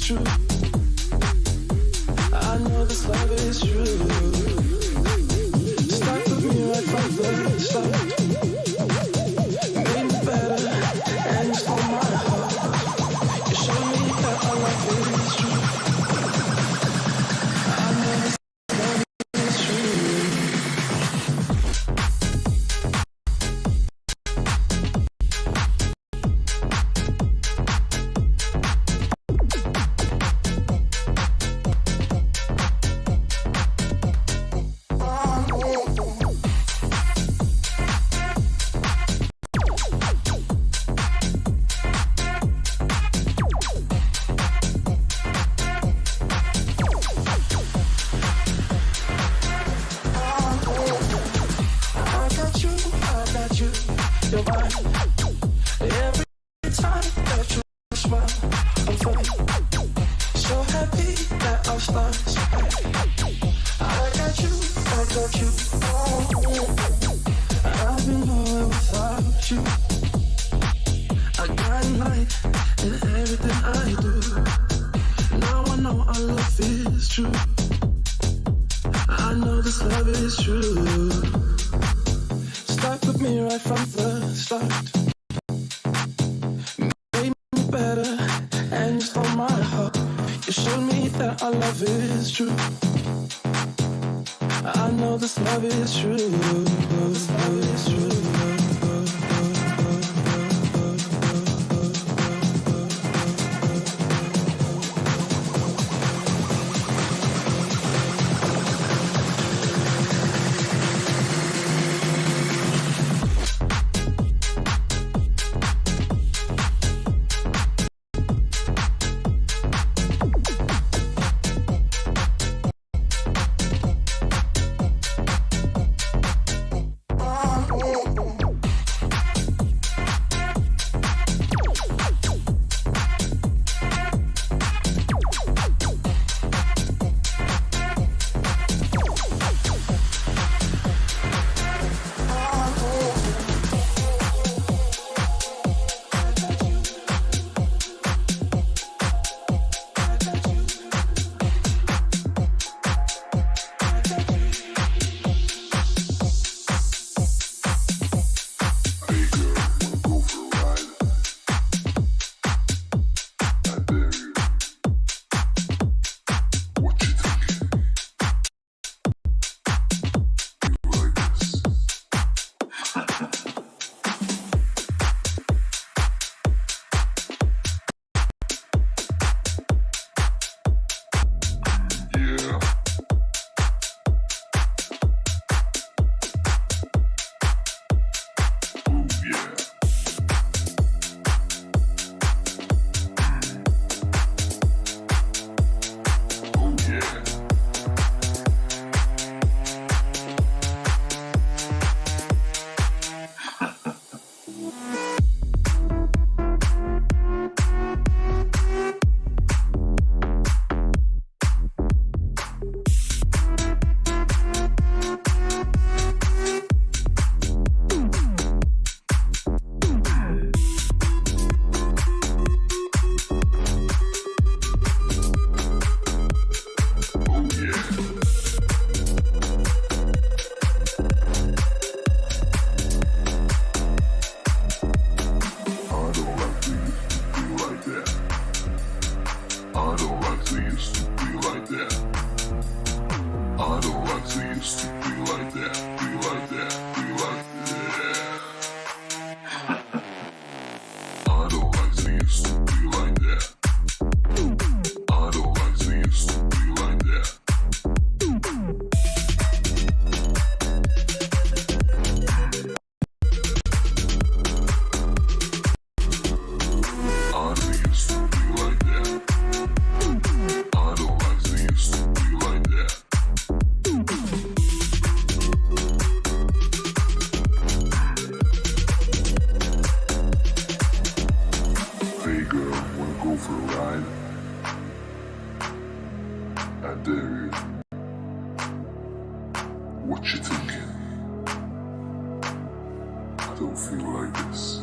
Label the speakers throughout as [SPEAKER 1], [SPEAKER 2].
[SPEAKER 1] true. I know this love is true. Stuck with me right from the start. Made me better, and it's for my heart. You showed me that our love is true. I know this love is true.
[SPEAKER 2] don't feel like this.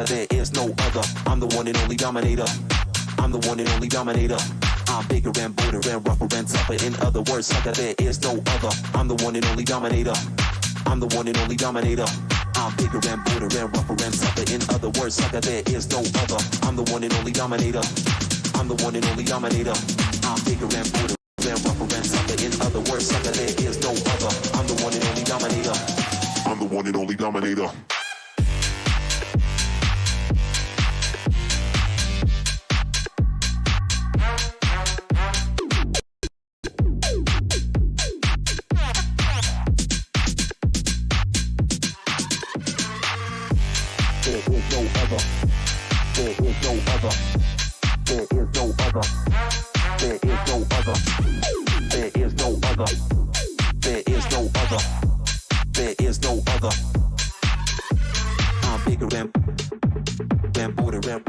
[SPEAKER 3] There is no other. I'm the one and only dominator. I'm the one and only dominator. I'm bigger and bolder and rougher and tougher. In other words, sucker, there is no other. I'm the one and only dominator. I'm the one and only dominator. I'm bigger and bolder and rougher and tougher. In other words, sucker, there is no other. I'm the one and only dominator. I'm the one and only dominator. I'm bigger and bolder and rougher and tougher. In other words, sucker, there is no other. I'm the one and only dominator. I'm the one and only dominator. There is no other. There is no other. There is no other. There is no other. There is no other. There is no other. There is no other. I'm bigger than border rap.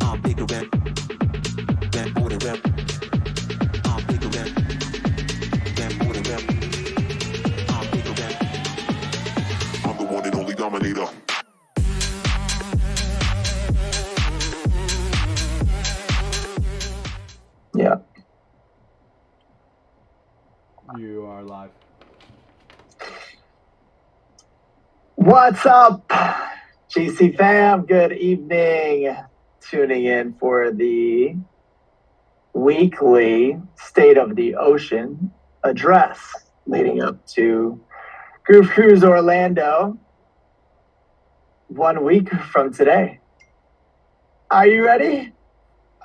[SPEAKER 3] I'm bigger than border rap. I'm bigger than border rap. I'm bigger than.
[SPEAKER 2] I'm the one and only dominator.
[SPEAKER 4] Yeah.
[SPEAKER 5] You are live.
[SPEAKER 4] What's up, GC fam? Good evening. Tuning in for the weekly State of the Ocean address leading up to Groove Cruise Orlando 1 week from today. Are you ready?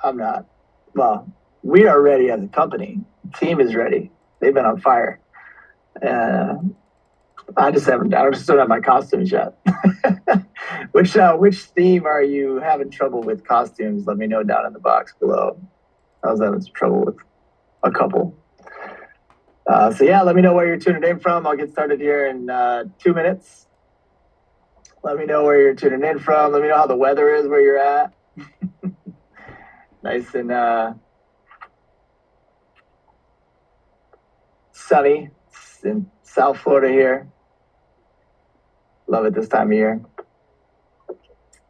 [SPEAKER 4] I'm not. Well, we are ready as a company. The team is ready. They've been on fire. I just don't have my costumes yet. Which theme are you having trouble with costumes? Let me know down in the box below. I was having some trouble with a couple. So yeah, let me know where you're tuning in from. I'll get started here in 2 minutes. Let me know where you're tuning in from. Let me know how the weather is where you're at. Nice and sunny in South Florida here. Love it this time of year.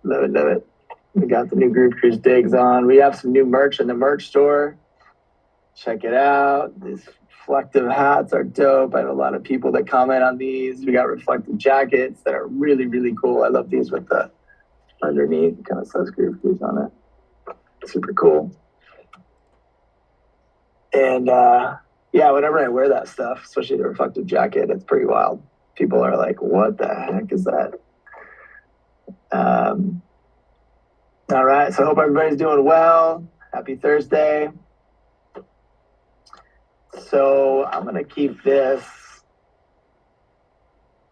[SPEAKER 4] Love it, love it. We got the new Groove Cruise digs on. We have some new merch in the merch store. Check it out. These reflective hats are dope. I have a lot of people that comment on these. We got reflective jackets that are really, really cool. I love these with the underneath. It kind of says Groove Cruise on it. Super cool. And yeah, whenever I wear that stuff, especially the reflective jacket, it's pretty wild. People are like, what the heck is that? All right, so I hope everybody's doing well. Happy Thursday. So I'm going to keep this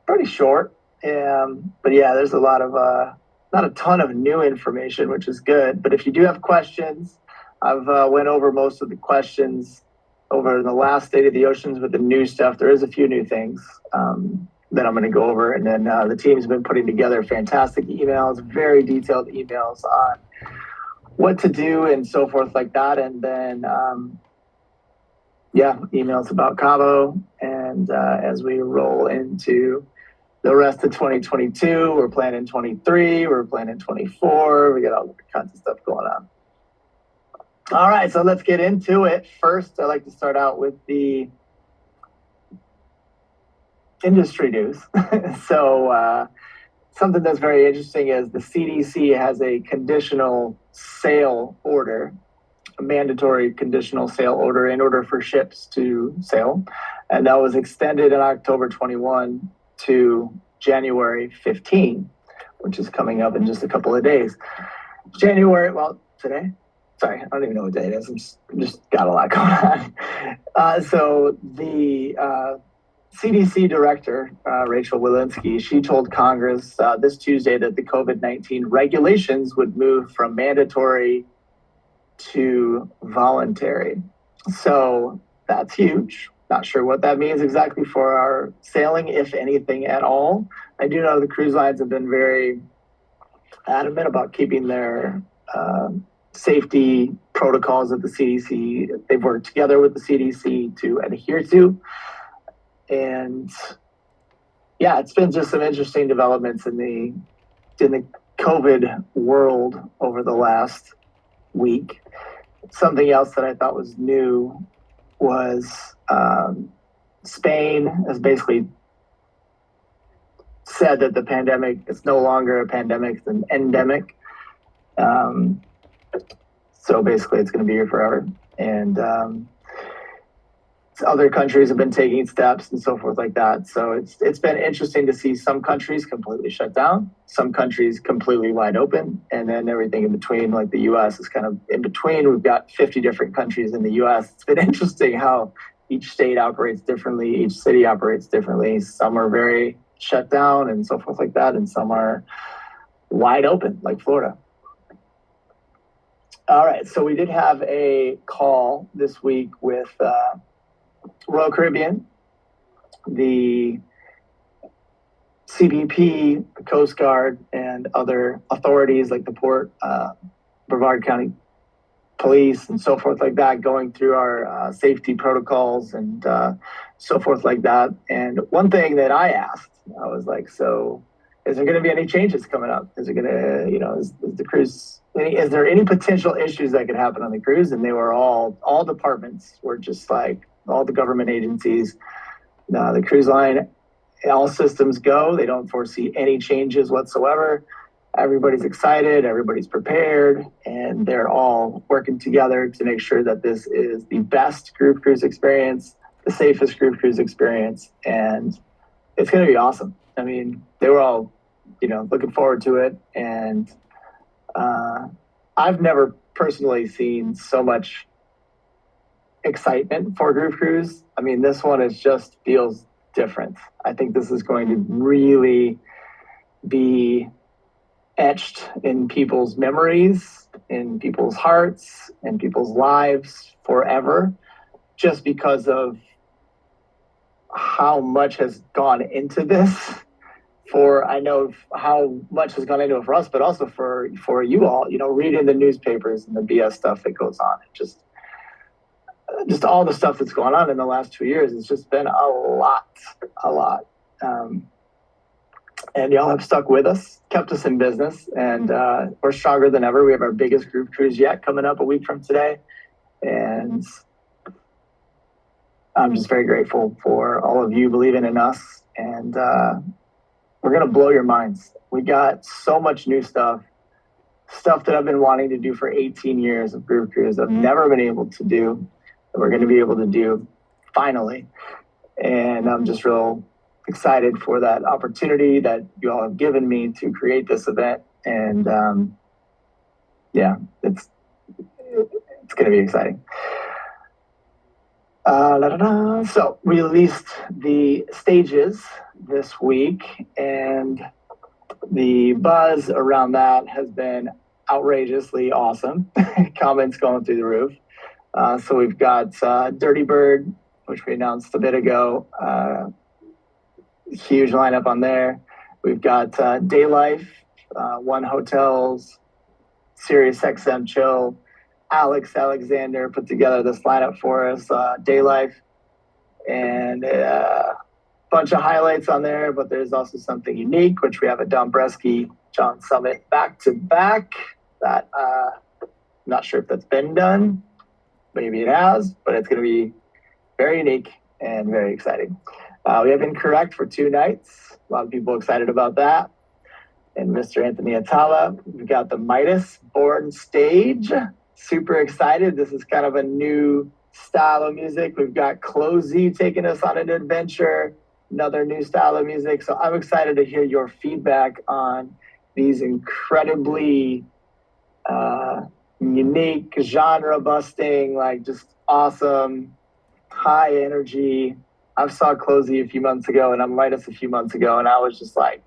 [SPEAKER 4] pretty short. But yeah, there's not a ton of new information, which is good. But if you do have questions, I've went over most of the questions over the last State of the Oceans with the new stuff. There is a few new things that I'm going to go over. And then the team's been putting together fantastic emails, very detailed emails on what to do and so forth like that. And then, emails about Cabo. And as we roll into the rest of 2022, we're planning 23, we're planning 24. We got all kinds of stuff going on. All right, so let's get into it. First, I'd like to start out with the industry news. So something that's very interesting is the CDC has a conditional sale order, a mandatory conditional sale order in order for ships to sail. And that was extended in October 21 to January 15, which is coming up in just a couple of days. Today? Sorry, I don't even know what day it is. I'm just got a lot going on. So the CDC director, Rachel Walensky, she told Congress this Tuesday that the COVID-19 regulations would move from mandatory to voluntary. So that's huge. Not sure what that means exactly for our sailing, if anything at all. I do know the cruise lines have been very adamant about keeping their safety protocols that the CDC, they've worked together with the CDC to adhere to. And yeah, it's been just some interesting developments in the COVID world over the last week. Something else that I thought was new was Spain has basically said that the pandemic is no longer a pandemic, it's an endemic. So basically it's going to be here forever. And other countries have been taking steps and so forth like that. So it's been interesting to see some countries completely shut down, some countries completely wide open, and then everything in between, like the U.S. is kind of in between. We've got 50 different countries in the U.S. It's been interesting how each state operates differently, each city operates differently. Some are very shut down and so forth like that, and some are wide open, like Florida. All right, so we did have a call this week with Royal Caribbean, the CBP, the Coast Guard, and other authorities like the Port, Brevard County Police, and so forth like that, going through our safety protocols and so forth like that. And one thing that I asked, I was like, so is there going to be any changes coming up? Is it going to, is the cruise, is there any potential issues that could happen on the cruise? And they were all departments were just like, all the government agencies, the cruise line, all systems go. They don't foresee any changes whatsoever. Everybody's excited, everybody's prepared, and they're all working together to make sure that this is the best group cruise experience, the safest group cruise experience, and it's going to be awesome. I mean, they were all, looking forward to it, and I've never personally seen so much excitement for group cruise. I mean, this one feels different. I think this is going to really be etched in people's memories, in people's hearts, in people's lives forever, just because of how much has gone into this. I know how much has gone into it for us, but also for you all, reading the newspapers and the BS stuff that goes on. Just all the stuff that's gone on in the last 2 years. It's just been a lot. And y'all have stuck with us, kept us in business, and we're stronger than ever. We have our biggest group cruise yet coming up a week from today. And I'm just very grateful for all of you believing in us. And we're going to blow your minds. We got so much new stuff that I've been wanting to do for 18 years of group cruise I've never been able to do, that we're going to be able to do finally. And I'm just real excited for that opportunity that you all have given me to create this event. And it's going to be exciting. So we released the stages this week, and the buzz around that has been outrageously awesome. Comments going through the roof. So we've got Dirty Bird, which we announced a bit ago. Huge lineup on there. We've got Day Life, One Hotels, Sirius XM Chill. Alex Alexander put together this lineup for us, Day Life, and a bunch of highlights on there, but there's also something unique, which we have a Don Bresky, John Summit back-to-back that I'm not sure if that's been done. Maybe it has, but it's going to be very unique and very exciting. We have Incorrect for 2 nights. A lot of people excited about that. And Mr. Anthony Atala. We've got the Midas Born Stage. Super excited. This is kind of a new style of music. We've got Closey taking us on an adventure, another new style of music. So I'm excited to hear your feedback on these incredibly unique, genre-busting, like just awesome, high energy. I saw Closey a few months ago, and I'm Midas a few months ago, and I was just like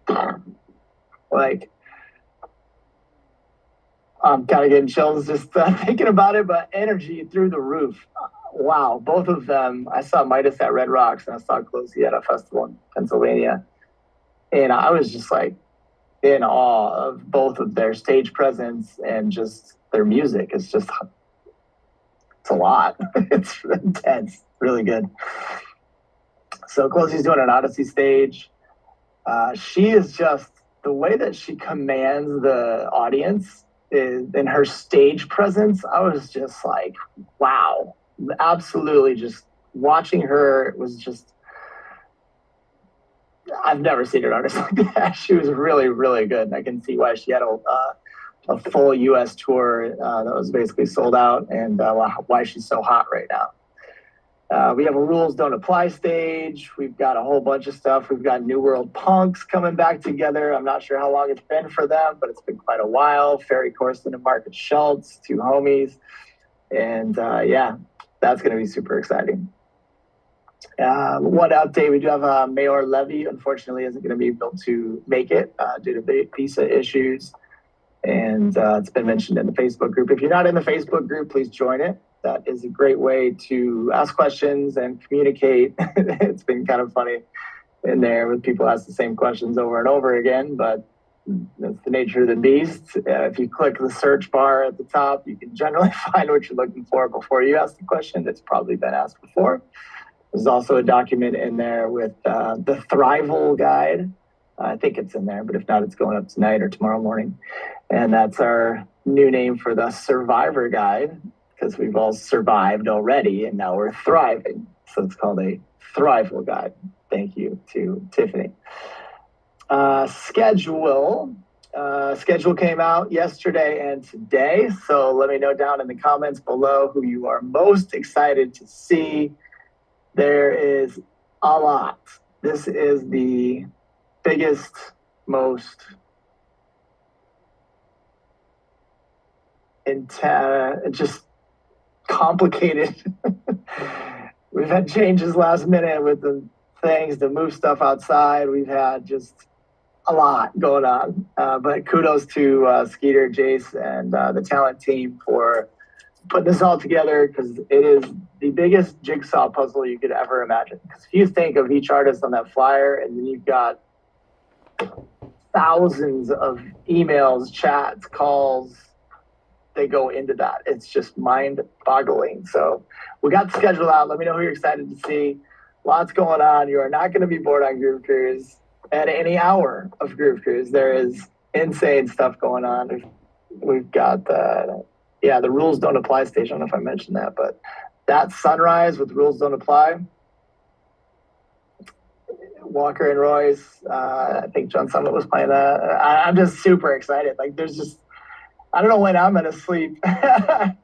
[SPEAKER 4] I'm kind of getting chills just thinking about it, but energy through the roof. Wow, both of them. I saw Midas at Red Rocks, and I saw Closey at a festival in Pennsylvania, and I was just like in awe of both of their stage presence and just their music. It's a lot. It's intense, really good. So Closey's doing an Odyssey stage. She is just, the way that she commands the audience in her stage presence, I was just like, wow. Absolutely, just watching her was just, I've never seen an artist like that. She was really, really good. And I can see why she had a full U.S. tour that was basically sold out, and why she's so hot right now. We have a Rules Don't Apply stage. We've got a whole bunch of stuff. We've got New World Punks coming back together. I'm not sure how long it's been for them, but it's been quite a while. Ferry Corsten and Marcus Schultz, 2 homies. And that's going to be super exciting. One update, we do have Mayor Levy, unfortunately, isn't going to be able to make it due to visa issues. And it's been mentioned in the Facebook group. If you're not in the Facebook group, please join it. That is a great way to ask questions and communicate. It's been kind of funny in there with people ask the same questions over and over again, but that's the nature of the beast. If you click the search bar at the top, you can generally find what you're looking for before you ask the question that's probably been asked before. There's also a document in there with the Thrival Guide. I think it's in there, but if not, it's going up tonight or tomorrow morning. And that's our new name for the Survivor Guide, because we've all survived already and now we're thriving. So it's called a Thrival Guide. Thank you to Tiffany. Schedule came out yesterday and today. So let me know down in the comments below who you are most excited to see. There is a lot. This is the biggest, most just complicated. We've had changes last minute with the things to move stuff outside. We've had just a lot going on. But kudos to Skeeter, Jace, and the talent team for putting this all together, because it is the biggest jigsaw puzzle you could ever imagine. Because if you think of each artist on that flyer, and then you've got thousands of emails, chats, calls, they go into that. It's just mind-boggling. So we got the schedule out. Let me know who you're excited to see. Lots going on. You are not going to be bored on Groove Cruise at any hour of Groove Cruise. There is insane stuff going on. We've got the Rules Don't Apply station. I don't know if I mentioned that, but that Sunrise with Rules Don't Apply. Walker and Royce. I think John Summit was playing that. I'm just super excited. Like, there's just, I don't know when I'm gonna sleep. I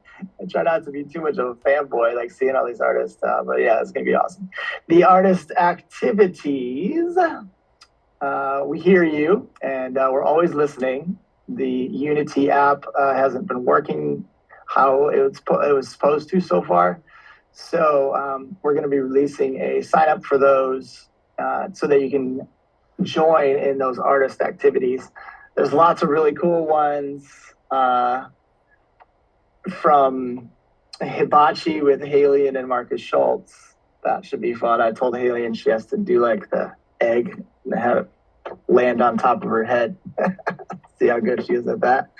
[SPEAKER 4] try not to be too much of a fanboy, like seeing all these artists. But yeah, it's gonna be awesome. The artist activities. We hear you, and we're always listening. The Unity app hasn't been working how it was supposed to so far. So we're going to be releasing a sign up for those so that you can join in those artist activities. There's lots of really cool ones from Hibachi with Halion and Marcus Schultz. That should be fun. I told Halion she has to do like the egg and have it land on top of her head. See how good she is at that.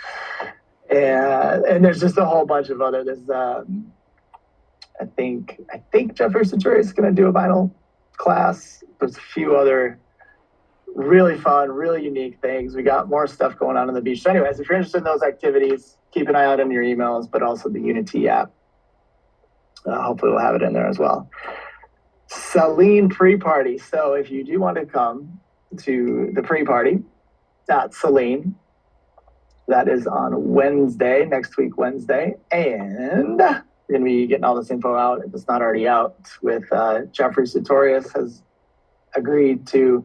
[SPEAKER 4] And there's just a whole bunch of other. There's I think Jeffrey Satori is going to do a vinyl class. There's a few other really fun, really unique things. We got more stuff going on the beach. So anyways, if you're interested in those activities, keep an eye out in your emails, but also the Unity app. Hopefully we'll have it in there as well. Celine pre-party. So if you do want to come to the pre-party at Celine, that is on Wednesday, next week, Wednesday. And we're going to be getting all this info out, if it's not already out, with Jeffrey Sartorius has agreed to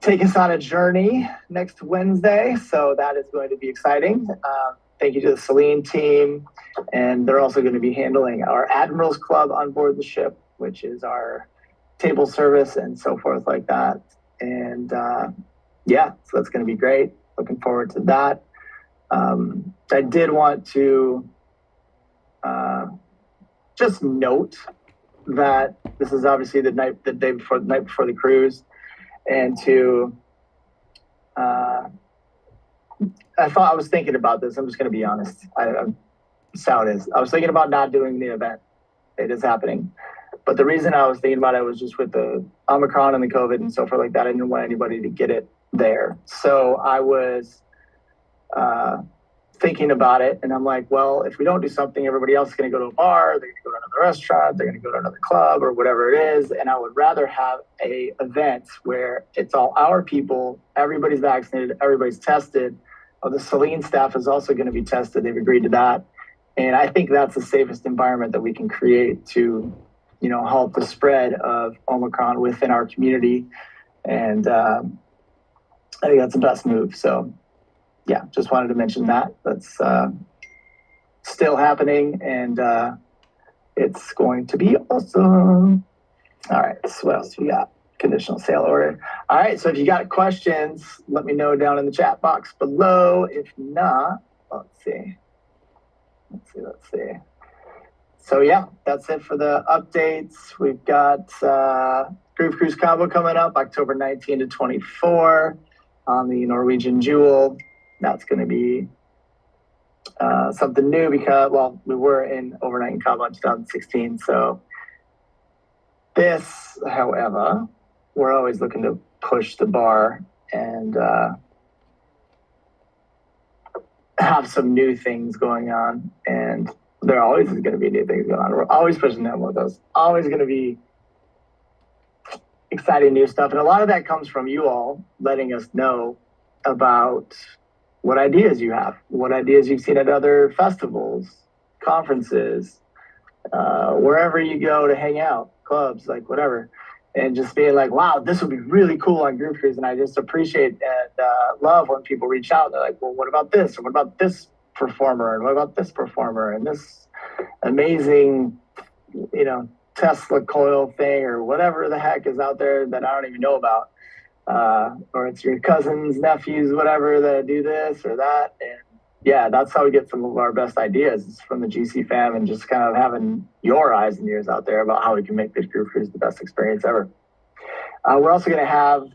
[SPEAKER 4] take us on a journey next Wednesday. So that is going to be exciting. Thank you to the Celine team. And they're also going to be handling our Admirals Club on board the ship, which is our table service and so forth like that. And yeah, so that's going to be great. Looking forward to that. I did want to just note that this is obviously the night before the cruise, and to I was thinking about this. I'm just going to be honest. That's how it is. I was thinking about not doing the event. It is happening. But the reason I was thinking about it was just with the Omicron and the COVID and so forth like that. I didn't want anybody to get it there. So I was thinking about it, and I'm like, well, if we don't do something, everybody else is going to go to a bar, they're going to go to another restaurant, they're going to go to another club or whatever it is. And I would rather have a event where it's all our people, everybody's vaccinated, everybody's tested. The Celine staff is also going to be tested. They've agreed to that. And I think that's the safest environment that we can create to, help the spread of Omicron within our community. And I think that's the best move. So yeah, just wanted to mention that. That's still happening, and it's going to be awesome. All right, so what else we got? conditional sale order. All right, so if you got questions, let me know down in the chat box below. If not, let's see. So yeah, that's it for the updates. We've got Groove Cruise Cabo coming up October 19 to 24 on the Norwegian Jewel. That's going to be something new because, well, we were in overnight in Cabo in 2016. So this, however, we're always looking to push the bar and have some new things going on. And there always is going to be new things going on. We're always pushing them with us. Always going to be exciting new stuff. And a lot of that comes from you all letting us know about what ideas you have, what ideas you've seen at other festivals, conferences, wherever you go to hang out, clubs, like whatever. And just being like, wow, this would be really cool on Groove Cruise. And I just appreciate and love when people reach out. They're like, well, what about this? Or what about this performer? And what about this performer? And this amazing, Tesla coil thing or whatever the heck is out there that I don't even know about. Or it's your cousins, nephews, whatever that do this or that. And yeah, that's how we get some of our best ideas is from the GC fam and just kind of having your eyes and ears out there about how we can make this Groove Cruise the best experience ever. We're also going to have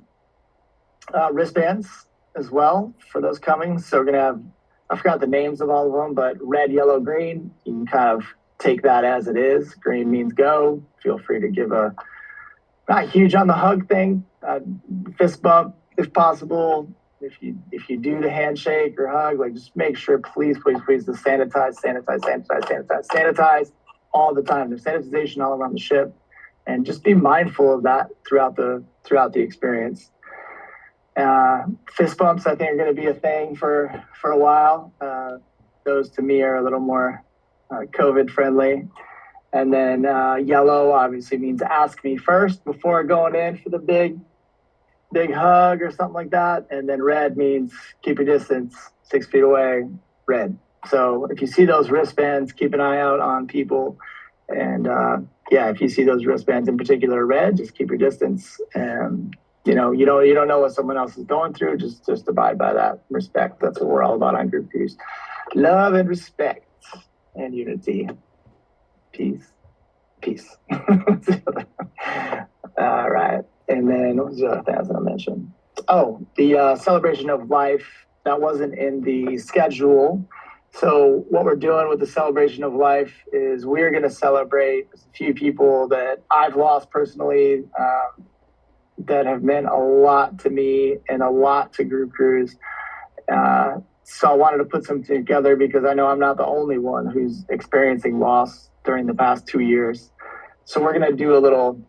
[SPEAKER 4] wristbands as well for those coming. So we're going to have, I forgot the names of all of them, but red, yellow, green. You can kind of take that as it is. Green means go. Feel free to give a, not huge on the hug thing, fist bump if possible. If you do the handshake or hug, like just make sure, please to sanitize all the time. There's sanitization all around the ship, and just be mindful of that throughout the experience. Fist bumps, I think, are going to be a thing for a while. Those to me are a little more COVID friendly. And then yellow obviously means ask me first before going in for the big hug or something like that. And then red means keep your distance, 6 feet away, red. So if you see those wristbands, keep an eye out on people. And if you see those wristbands in particular red, just keep your distance. And you don't know what someone else is going through. Just abide by that. Respect. That's what we're all about on Groove Cruise. Love and respect and unity. Peace. All right. And then what was the other thing I was going to mention? Oh, the celebration of life. That wasn't in the schedule. So what we're doing with the celebration of life is we're going to celebrate a few people that I've lost personally that have meant a lot to me and a lot to Groove Cruise. So I wanted to put some together because I know I'm not the only one who's experiencing loss during the past 2 years. So we're going to do a little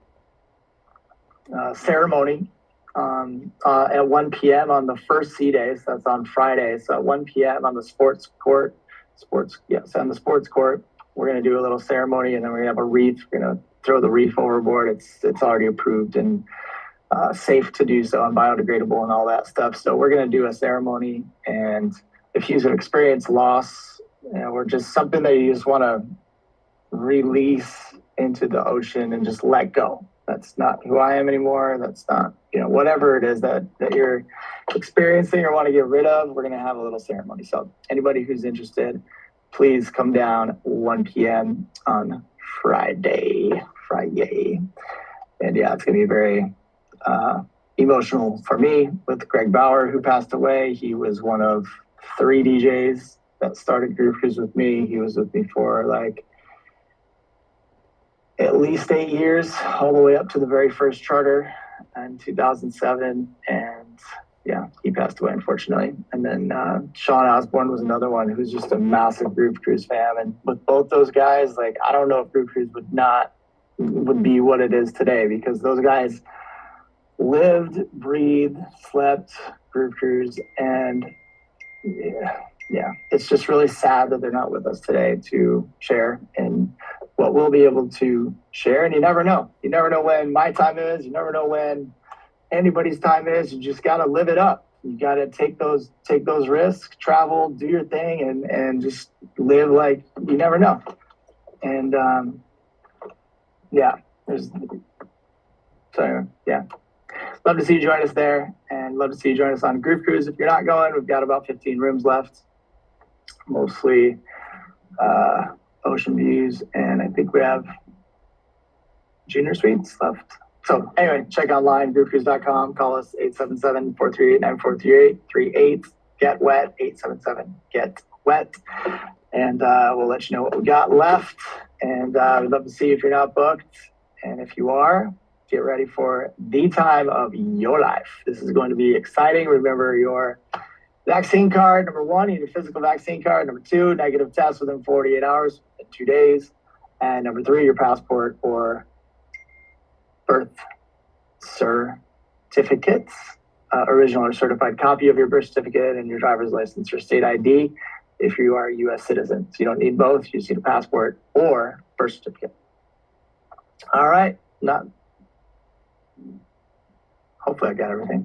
[SPEAKER 4] ceremony at 1 p.m. on the first sea day. So that's on Friday. So at 1 p.m. on the sports court, on the sports court, we're going to do a little ceremony, and then we're going to have a wreath. We're going to throw the wreath overboard. It's already approved and safe to do so and biodegradable and all that stuff. So we're going to do a ceremony, and if you've experienced loss, or just something that you just want to release into the ocean and just let go. That's not who I am anymore. That's not, whatever it is that you're experiencing or want to get rid of, we're going to have a little ceremony. So anybody who's interested, please come down 1 p.m. on Friday. And yeah, it's going to be very emotional for me with Greg Bauer, who passed away. He was one of 3 DJs that started Groove Cruise with me. He was with me for at least 8 years, all the way up to the very first charter in 2007. And yeah, he passed away, unfortunately. And then Sean Osborne was another one who's just a massive Groove Cruise fan. And with both those guys, I don't know if Groove Cruise would be what it is today, because those guys lived, breathed, slept Groove Cruise. And yeah, it's just really sad that they're not with us today to share and what we'll be able to share. And you never know when my time is, you never know when anybody's time is. You just got to live it up. You got to take those risks, travel, do your thing, and just live like you never know. And love to see you join us there, and love to see you join us on Groove Cruise. If you're not going, we've got about 15 rooms left, mostly ocean views, and I think we have junior suites left. So anyway, check online, groovecruise.com. Call us 877-438-9438. Get wet, 877-GET-WET. And we'll let you know what we got left. And we'd love to see you if you're not booked. And if you are, get ready for the time of your life. This is going to be exciting. Remember your vaccine card. Number 1, you need a physical vaccine card. Number 2, negative test within 48 hours, 2 days. And number 3, your passport or birth certificates, original or certified copy of your birth certificate and your driver's license or state ID if you are a U.S. citizen. So you don't need both. You just need a passport or birth certificate. All right. Hopefully I got everything.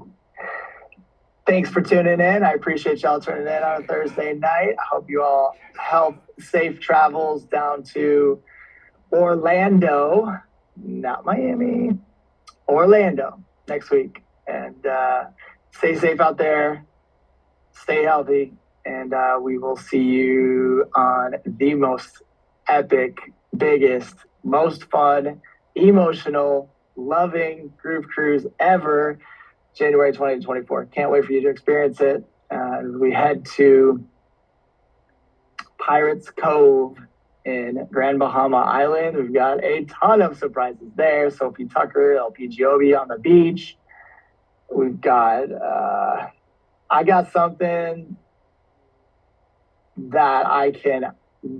[SPEAKER 4] Thanks for tuning in. I appreciate y'all tuning in on a Thursday night. I hope you all have safe travels down to Orlando, not Miami, Orlando next week. And stay safe out there, stay healthy, and we will see you on the most epic, biggest, most fun, emotional, loving Groove Cruise ever, January 2024. Can't wait for you to experience it. We head to Pirates Cove in Grand Bahama Island. We've got a ton of surprises there. Sophie Tucker, LP Giobbi on the beach. We've got, I got something that I can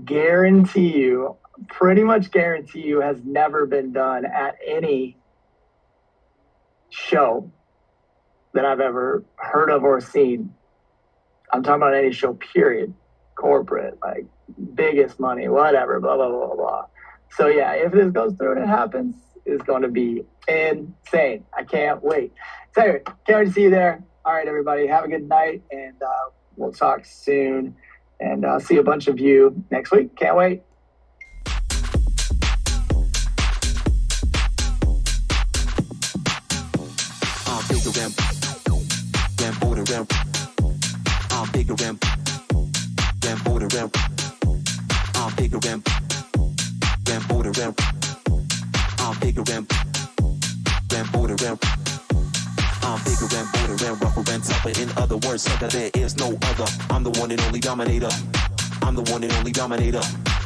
[SPEAKER 4] guarantee you, pretty much guarantee you, has never been done at any show that I've ever heard of or seen. I'm talking about any show, period. Corporate, like biggest money, whatever, blah, blah, blah, blah. So yeah, if this goes through and it happens, it's going to be insane. I can't wait. So anyway, can't wait to see you there. All right, everybody, have a good night, and we'll talk soon. And I'll see a bunch of you next week. Can't wait.
[SPEAKER 3] In other words, sucker, there is no other. I'm the one and only dominator. I'm the one and only dominator.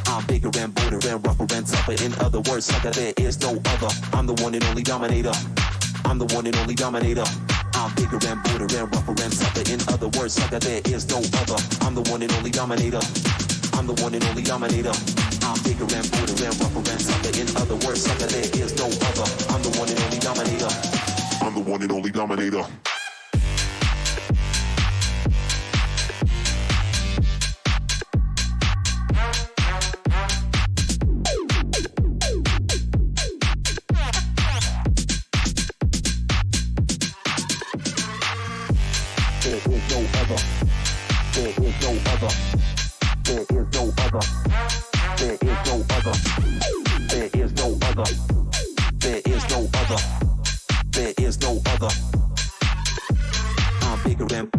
[SPEAKER 3] I'm bigger and bolder and rougher and tougher. In other words, sucker, there is no other. I'm the one and only dominator. I'm the one and only dominator. I'm bigger and bolder and rougher and tougher. In other words, sucker, there is no other. I'm the one and only dominator. I'm the one and only dominator. I'm bigger and bolder and rougher and tougher. In other words, sucker, there is no other. I'm the one and only dominator.
[SPEAKER 2] I'm the one and only dominator.
[SPEAKER 3] There is no other. There is no other. There is no other. There is no other. There is no other. There is no other. There is no other. I'm bigger and